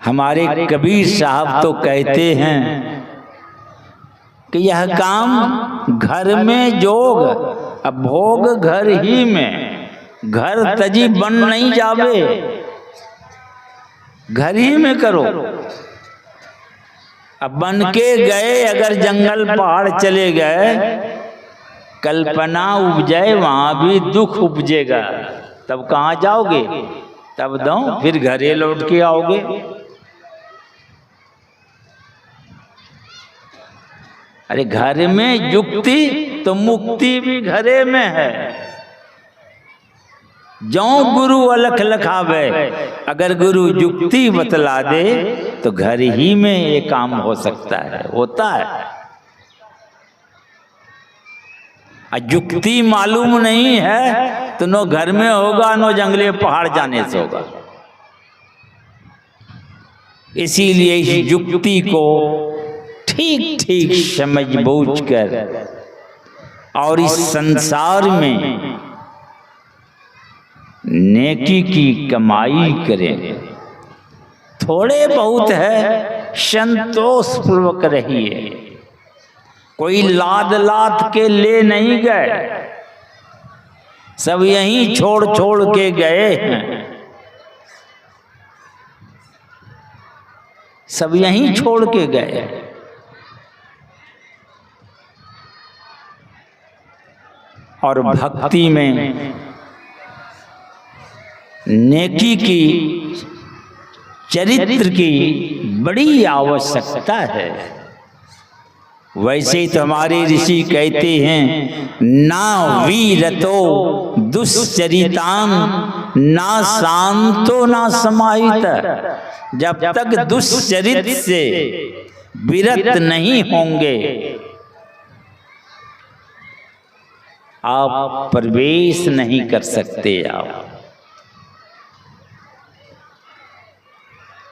हमारे कबीर साहब तो कहते हैं कि यह काम घर में जोग, अब भोग घर ही में, घर तजी बन नहीं जावे, घर ही में करो। अब बन के गए अगर जंगल पहाड़ चले गए, कल्पना उपजे वहां भी दुख उपजेगा, तब कहाँ जाओगे? तब दो फिर घरे लौट के आओगे। अरे घर में युक्ति तो मुक्ति भी घरे में है। जो गुरु अलख लखावे, अगर गुरु युक्ति बतला दे तो घर ही में ये काम हो सकता है, होता है। युक्ति मालूम नहीं है तो नो घर में होगा, नो जंगले पहाड़ जाने से होगा। इसीलिए इस युक्ति को ठीक ठीक समझ बूझ कर और इस संसार में नेकी की कमाई करें। थोड़े बहुत है संतोष पूर्वक रहिए, कोई लाद लाद के ले नहीं गए, सब यहीं छोड़ छोड़ के गए हैं, सब यहीं छोड़ के गए। और भक्ति में नेकी की, चरित्र की बड़ी आवश्यकता है। वैसे तो हमारे ऋषि कहते हैं, ना वीरतो दुश्चरिताम ना शांतो ना समाहित। जब तक दुश्चरित से विरत नहीं होंगे आप प्रवेश नहीं कर सकते। आप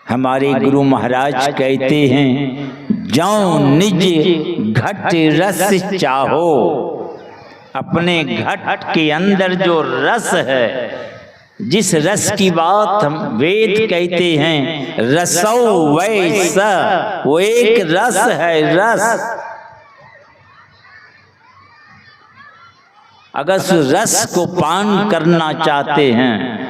हमारे गुरु महाराज कहते हैं, जो निज घट रस चाहो, अपने घट के अंदर जो रस है, जिस रस की बात हम वेद कहते हैं रसो वैसा, वो एक रस है, रस। अगर उस रस को पान करना चाहते हैं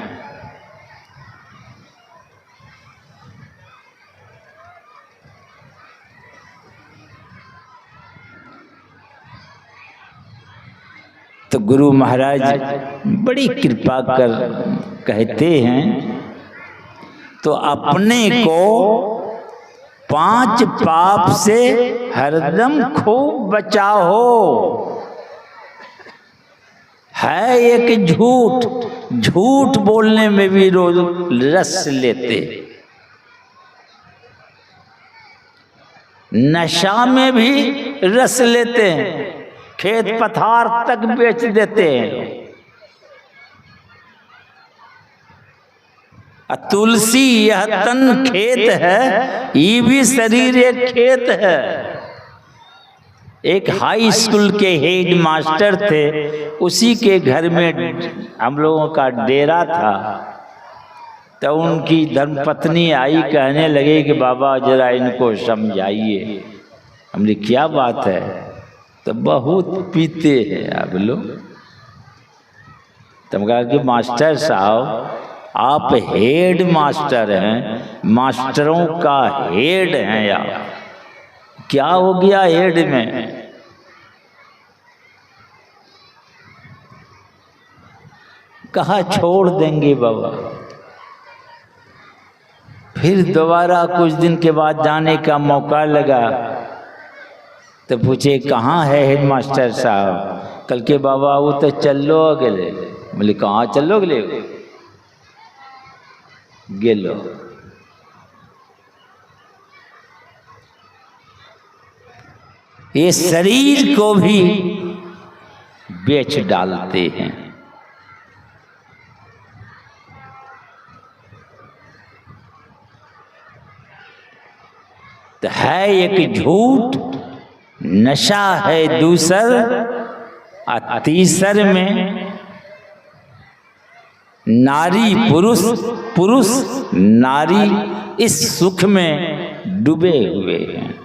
तो गुरु महाराज बड़ी कृपा कर कहते हैं, तो अपने को 5 पाप से हरदम खूब बचाओ। है एक झूठ, झूठ बोलने में भी रोज रस लेते, नशा में भी रस लेते हैं, खेत पथार तक बेच देते हैं। तुलसी यह तन खेत है, ये भी शरीर एक खेत है। एक हाई स्कूल के हेड मास्टर थे, उसी के घर में हम लोगों का डेरा था। तो उनकी धर्मपत्नी आई, कहने लगे कि बाबा जरा इनको समझाइए। हमने क्या बात है? तो बहुत पीते हैं आप लोग। तुम कहा कि मास्टर साहब आप हेड मास्टर हैं, मास्टरों का हेड हैं आप, क्या हो गया हेड में? कहा छोड़ देंगे बाबा। फिर दोबारा कुछ दिन के बाद जाने का मौका लगा तो पूछे कहाँ है हेड मास्टर साहब? कल के बाबा वो तो चलो अगले। बोले कहाँ चलो अगले? गेलो। ये शरीर को भी बेच डालते हैं। तो है एक झूठ, नशा है दूसर, और तीसर में नारी पुरुष, पुरुष नारी इस सुख में डूबे हुए हैं।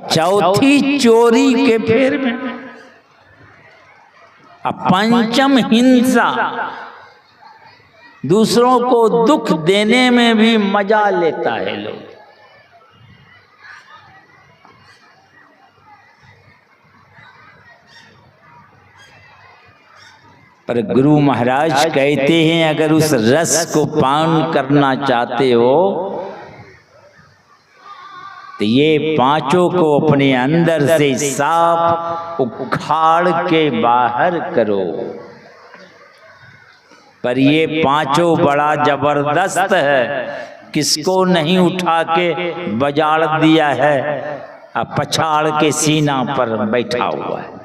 चौथी चोरी के फेर में, पंचम हिंसा, दूसरों को दुख देने में भी मजा लेता है लोग। पर गुरु महाराज कहते हैं अगर उस रस को पान करना चाहते हो तो ये पांचों को अपने अंदर से साफ उखाड़ के बाहर करो। पर ये पांचों बड़ा जबरदस्त है, किसको नहीं उठा के बजाड़ दिया है, पछाड़ के सीना पर बैठा हुआ है।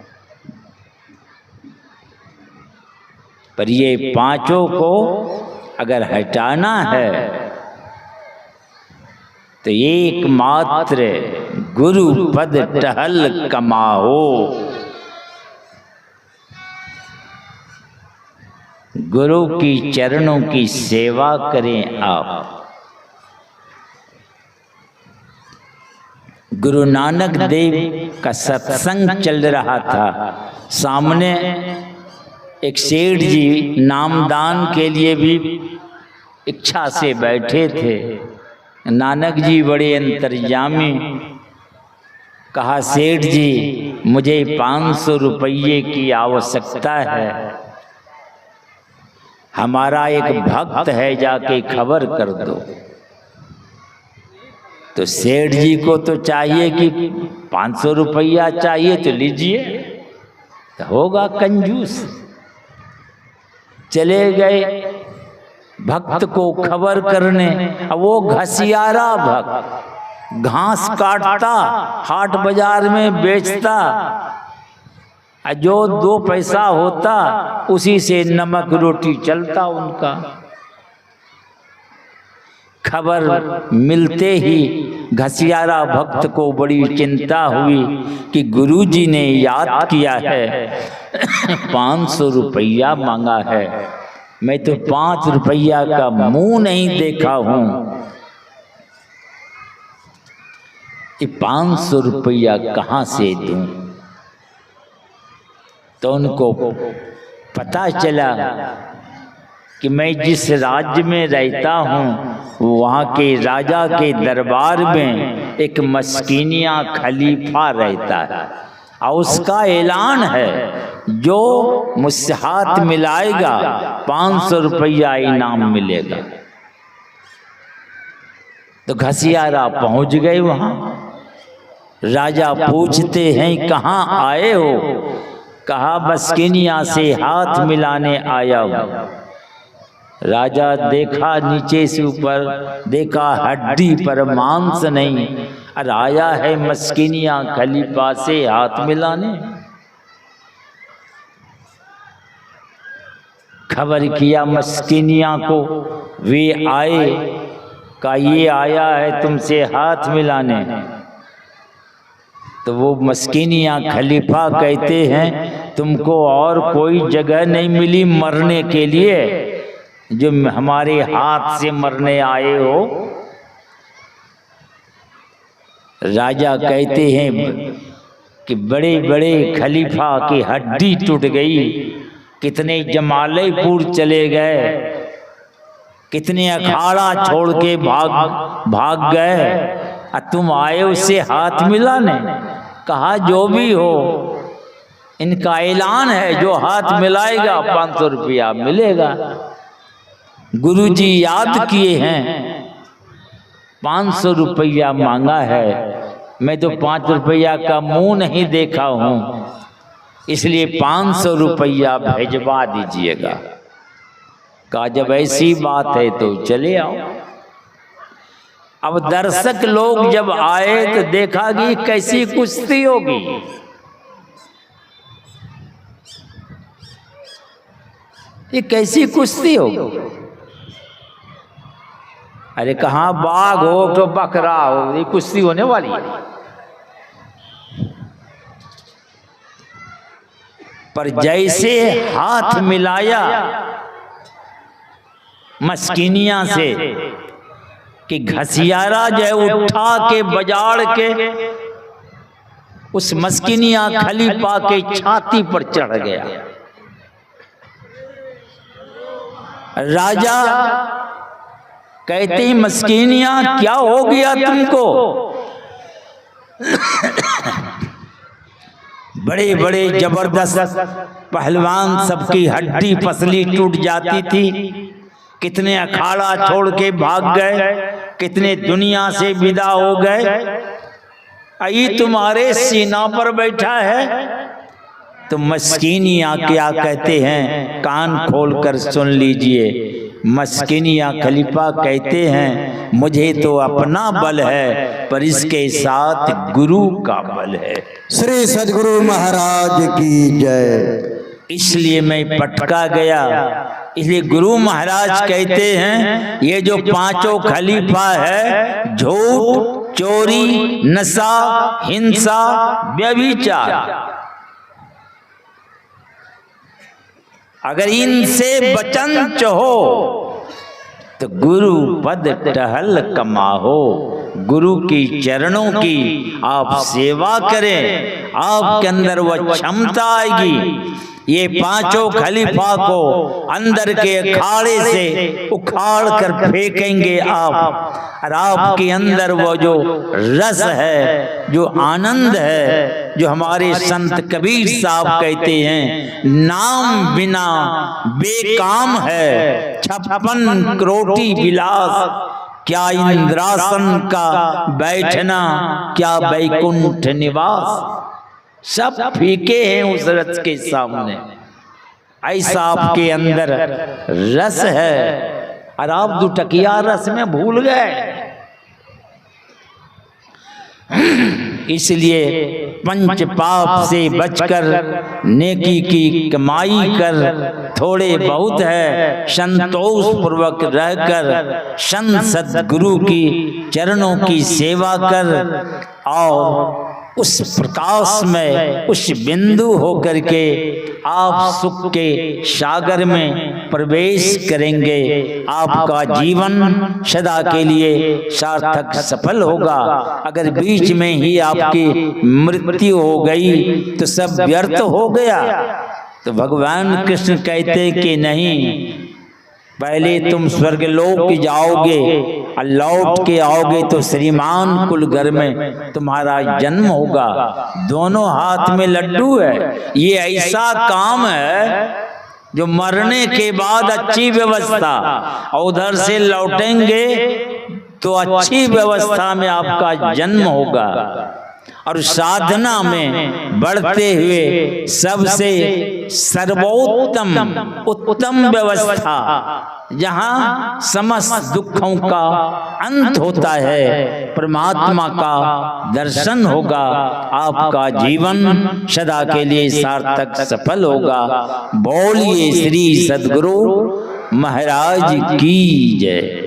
पर ये पांचों को अगर हटाना है तो एकमात्र गुरु पद टहल कमाओ। गुरु की चरणों की सेवा करें आप। गुरु नानक देव का सत्संग चल रहा था, सामने एक सेठ जी नामदान के लिए भी इच्छा से बैठे थे। नानक जी बड़े अंतर्यामी, कहा सेठ जी मुझे 500 रुपये की आवश्यकता है, हमारा एक भक्त है, जाके खबर कर दो। तो सेठ जी को तो चाहिए कि 500 रुपया चाहिए तो लीजिए, तो होगा कंजूस। चले गए भक्त को खबर करने। अब वो घसियारा भक्त, घास काटता, हाट बाजार में बेचता, जो 2 पैसा होता उसी से नमक रोटी चलता उनका। खबर मिलते ही घसियारा भक्त को बड़ी चिंता हुई कि गुरुजी ने याद किया है, 500 रुपया मांगा है, मैं तो 5 रुपया का मुंह नहीं देखा हूं, ये 500 रुपया कहां से दूं। तो उनको पता चला कि मैं जिस राज्य में रहता हूँ वहाँ के राजा के दरबार में एक मस्कीनिया खलीफा रहता है और उसका ऐलान है जो मुझसे हाथ मिलाएगा 500 रुपया इनाम मिलेगा। तो घसियारा पहुँच गए वहाँ। राजा पूछते हैं कहाँ आए हो? कहा मस्कीनिया से हाथ मिलाने आया हूँ। राजा देखा नीचे से ऊपर, देखा हड्डी पर मांस नहीं, और आया है मस्कीनिया खलीफा से हाथ मिलाने। खबर किया मस्कीनिया को, वे आए, का ये आया है तुमसे हाथ मिलाने। तो वो मस्कीनिया खलीफा कहते हैं तुमको और कोई जगह नहीं मिली मरने के लिए जो हमारे हाथ से मरने आए हो? राजा कहते हैं कि बड़े बड़े खलीफा की हड्डी टूट गई, कितने जमालयपुर चले गए, कितने अखाड़ा छोड़ के भाग गए, और तुम आए उससे हाथ मिलाने। कहा जो भी हो, इनका ऐलान है जो हाथ मिलाएगा 500 रुपया मिलेगा। गुरुजी याद किए हैं 500 रुपया मांगा है, मैं तो 5 रुपया का मुंह नहीं देखा हूं, इसलिए 500 रुपया भेजवा दीजिएगा। कहा जब ऐसी बात है तो चले आओ। अब दर्शक लोग जब आए तो देखा कि कैसी कुश्ती होगी। ये कैसी कुश्ती होगी? अरे कहाँ बाघ हो तो बकरा हो, ये कुश्ती होने वाली है। पर जैसे हाथ मिलाया मस्किनिया से कि घसियारा जो उठा के बजाड़ के उस मस्किनिया खलीफा के छाती पर चढ़ गया। राजा कहते हैं मस्किनिया क्या हो गया तुमको? बड़े बड़े जबरदस्त पहलवान सबकी हड्डी पसली टूट जाती थी, कितने अखाड़ा छोड़ के भाग गए, कितने दुनिया से विदा हो गए, ये तुम्हारे सीना पर बैठा है। तो मस्किनिया क्या कहते हैं, कान खोलकर सुन लीजिए। मस्किनिया खलीफा कहते हैं मुझे तो अपना बल है पर इसके साथ गुरु का बल है। श्री सद्गुरु महाराज की जय। इसलिए मैं पटका गया। इसलिए गुरु महाराज कहते हैं ये जो पांचों खलीफा है, झूठ, चोरी, नशा, हिंसा, व्यभिचार, अगर इनसे बचन चाहो तो गुरु पद टहल कमाहो। गुरु की चरणों की आप सेवा करें, आपके अंदर वह क्षमता आएगी। ये पांचों खलीफा को अंदर के अखाड़े से उखाड़ कर फेंकेंगे आप, और आपके अंदर वो जो रस है, जो आनंद है, जो हमारे संत कबीर साहब कहते हैं नाम बिना बेकाम है 56 करोटी विलास, क्या इंद्रासन का बैठना, क्या बैकुंठ निवास, सब फीके हैं उस रस के सामने। ऐसा आपके अंदर रस है और आप दुटकिया रस में भूल गए। इसलिए पंच पाप से बचकर नेकी की कमाई कर, थोड़े बहुत है संतोष पूर्वक रहकर संत सद्गुरु की चरणों की सेवा कर, और उस प्रकाश में उस बिंदु होकर के आप सुख के सागर में प्रवेश करेंगे। आपका जीवन सदा के लिए सार्थक सफल होगा। अगर बीच में ही आपकी मृत्यु हो गई तो सब व्यर्थ हो गया। तो भगवान कृष्ण कहते कि नहीं, पहले तुम स्वर्गलोक जाओगे और लौट के आओगे तो श्रीमान कुल घर में तुम्हारा जन्म होगा। दोनों हाथ में लड्डू है। ये ऐसा काम है जो मरने के बाद अच्छी व्यवस्था, और उधर से लौटेंगे तो अच्छी व्यवस्था में आपका जन्म होगा। और साधना में बढ़ते हुए सबसे सर्वोत्तम उत्तम व्यवस्था, जहाँ समस्त दुखों का अंत होता है, परमात्मा का दर्शन होगा। आपका जीवन सदा के लिए सार्थक सफल होगा। बोलिए श्री सद्गुरु महाराज की जय।